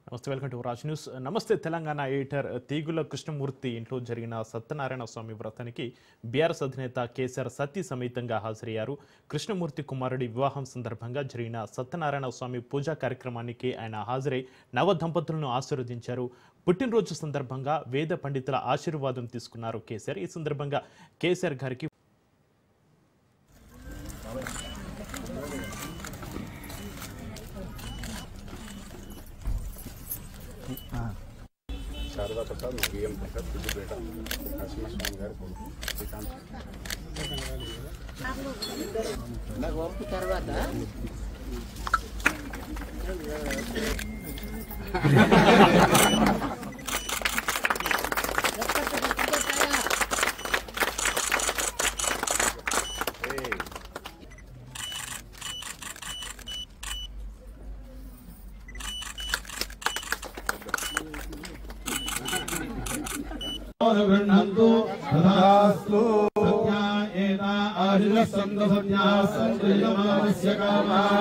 నమస్తే, welcome to Raj news. నమస్తే. Telangana editor Teegula Krishnamurthy ఇంట్లో జరిగిన సత్యనారాయణ స్వామి వ్రతానికి బీఆర్ఎస్ అధినేత కేసీఆర్ సతీ సమేతంగా హాజరయ్యారు. కృష్ణమూర్తి కుమారుడి వివాహం సందర్భంగా జరిగిన సత్యనారాయణ స్వామి పూజా కార్యక్రమానికి ఆయన హాజరై నవ దంపతులను ఆశీర్వదించారు. పుట్టినరోజు సందర్భంగా వేద పండితుల ఆశీర్వాదం తీసుకున్నారు కేసీఆర్. ఈ సందర్భంగా కేసీఆర్ గారికి शारदा प्रसाद बीएम प्रसाद सिद्धिपेट आशीष स्वामी गारी कोडु శ్రీకాంత్ నాకు వంపు తర్వాత गृह्णन्तु तथास्तु सत्या एता आशिरस्सन्त सत्या सन्त्रियमानस्य कामाः.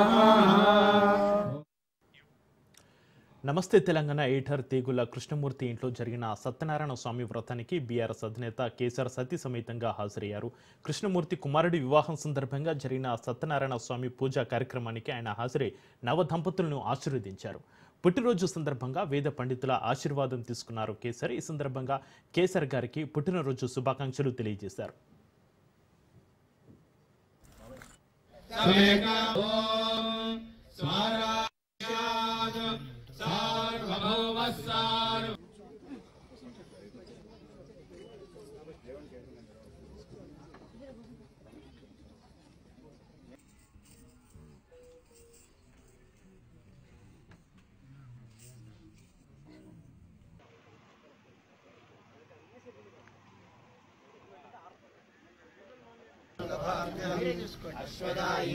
నమస్తే. తెలంగాణ ఎడిటర్ తీగుల కృష్ణమూర్తి ఇంట్లో జరిగిన సత్యనారాయణ స్వామి వ్రతానికి బీఆర్ఎస్ అధినేత కేసీఆర్ సతీ సమేతంగా హాజరయ్యారు. కృష్ణమూర్తి కుమారుడి వివాహం సందర్భంగా జరిగిన సత్యనారాయణ స్వామి పూజా కార్యక్రమానికి ఆయన హాజరై నవ దంపతులను ఆశీర్వదించారు. పుట్టినరోజు సందర్భంగా వేద పండితుల ఆశీర్వాదం తీసుకున్నారు కేసీఆర్. ఈ సందర్భంగా కేసీఆర్ గారికి పుట్టినరోజు శుభాకాంక్షలు తెలియజేశారు. అశ్వదాయి